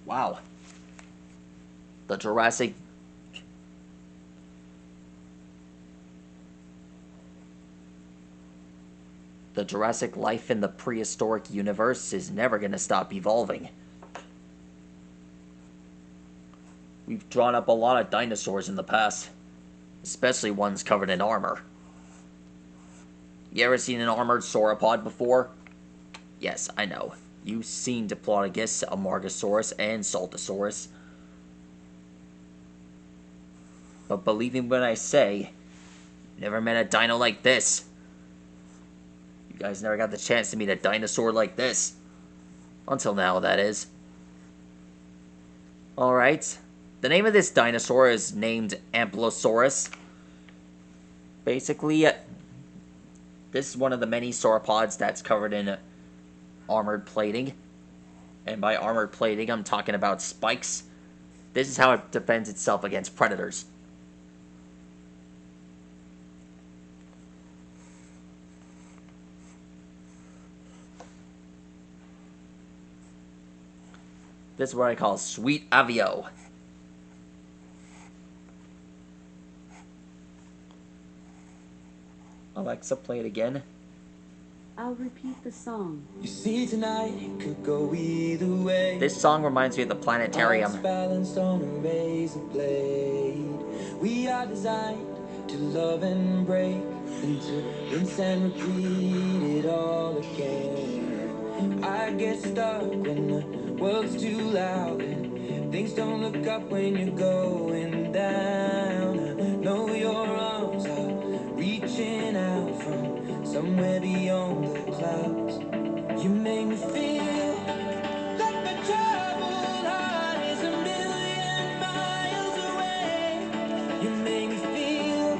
Wow. The Jurassic... The Jurassic life in the prehistoric universe is never going to stop evolving. We've drawn up a lot of dinosaurs in the past, especially ones covered in armor. You ever seen an armored sauropod before? Yes, I know. You've seen Diplodocus, Amargasaurus, and Saltosaurus. But believe me when I say, never met a dino like this. You guys never got the chance to meet a dinosaur like this. Until now, that is. Alright. The name of this dinosaur is named Ampelosaurus. Basically, this is one of the many sauropods that's covered in armored plating. And by armored plating, I'm talking about spikes. This is how it defends itself against predators. This is what I call sweet avio. Alexa, play it again. I'll repeat the song. You see tonight it could go either way. This song reminds me of the planetarium. Balanced on a razor blade. We are designed to love and break, and to rinse and repeat it all again. I get stuck when the world's too loud and things don't look up when you're going down. I know your arms are reaching out from somewhere beyond the clouds. You make me feel like my troubled heart is a million miles away. You make me feel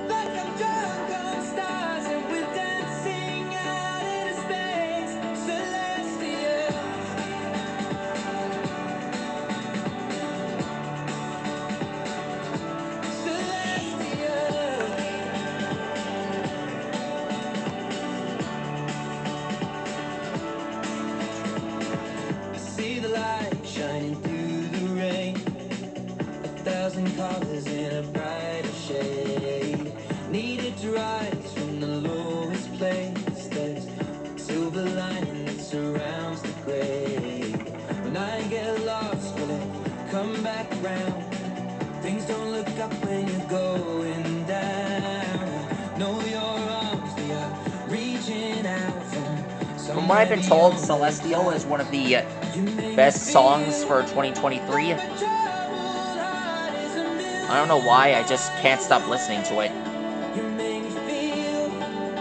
like I'm drunk on stars and we're dancing out into space, celestial. See the light shining through the rain, 1,000 colors in a brighter shade. Needed to rise from the lowest place. There's a silver lining that surrounds the gray. When I get lost, will it come back around? Things don't look up when you're going down. Know your arms, they are reaching out From what I've been told, Celestial is one of the best songs for 2023. I don't know why, I just can't stop listening to it.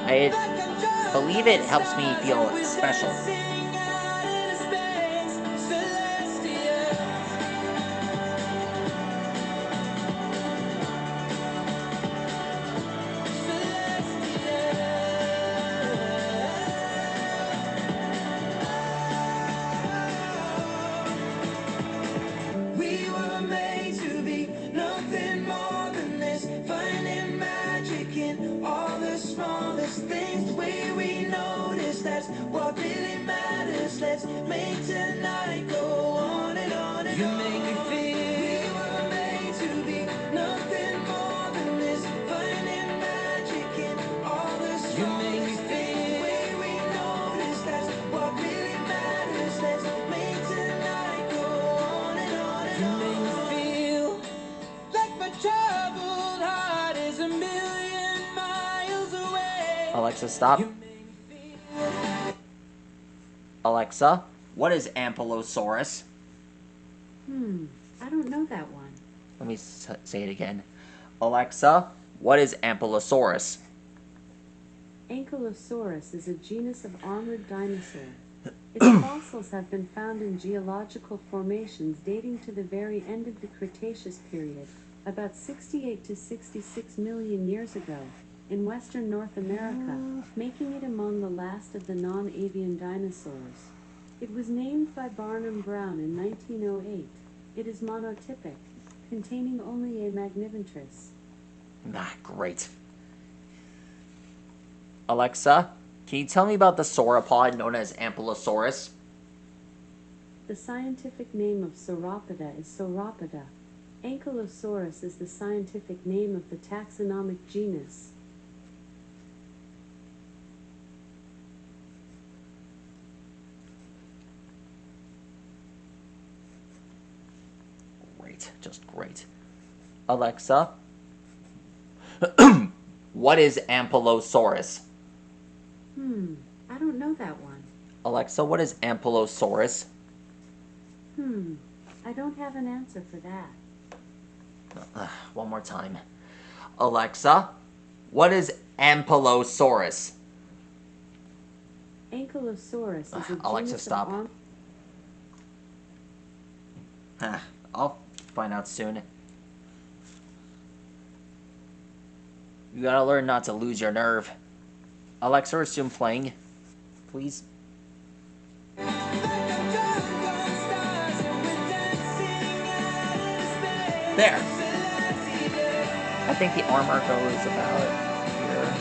I believe it helps me feel special. We were made to be nothing more than this, finding magic in all the smallest things. The way we notice, that's what really matters. Let's make tonight go on and on and on. You make me feel we were made to be nothing more than this, finding magic in all the smallest things. The way we notice, that's what really matters. Let's make tonight go on and on and on. You make me feel like my troubled heart is a million miles away. Alexa, stop. Alexa, what is Ampelosaurus? I don't know that one. Let me say it again. Alexa, what is Ampelosaurus? Ankylosaurus is a genus of armored dinosaur. Its fossils have been found in geological formations dating to the very end of the Cretaceous period, about 68 to 66 million years ago, in western North America, making it among the last of the non-avian dinosaurs. It was named by Barnum Brown in 1908. It is monotypic, containing only a magniventris. Ah, great. Alexa, can you tell me about the sauropod known as Ampelosaurus? The scientific name of sauropoda is Sauropoda. Ampelosaurus is the scientific name of the taxonomic genus. Great, just great. Alexa, what is Ampelosaurus? I don't know that one. Alexa, what is Ampelosaurus? I don't have an answer for that. One more time. Alexa, what is Ampelosaurus? Ankylosaurus is a genus Alexa, stop. of I'll find out soon. You gotta learn not to lose your nerve. Alexa, resume playing, please. There. I think the armor goes about here.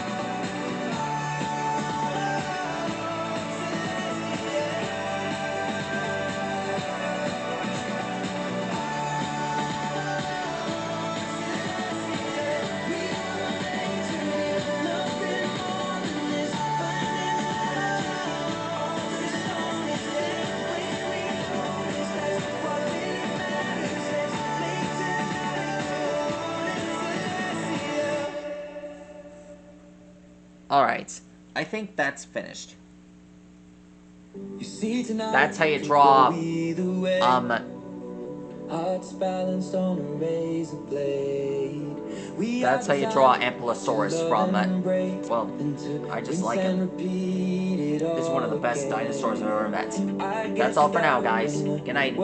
Alright, I think that's finished. That's how you draw, that's how you draw Ampelosaurus from, well, I just like him. This is one of the best dinosaurs I've ever met. That's all for now, guys. Good night.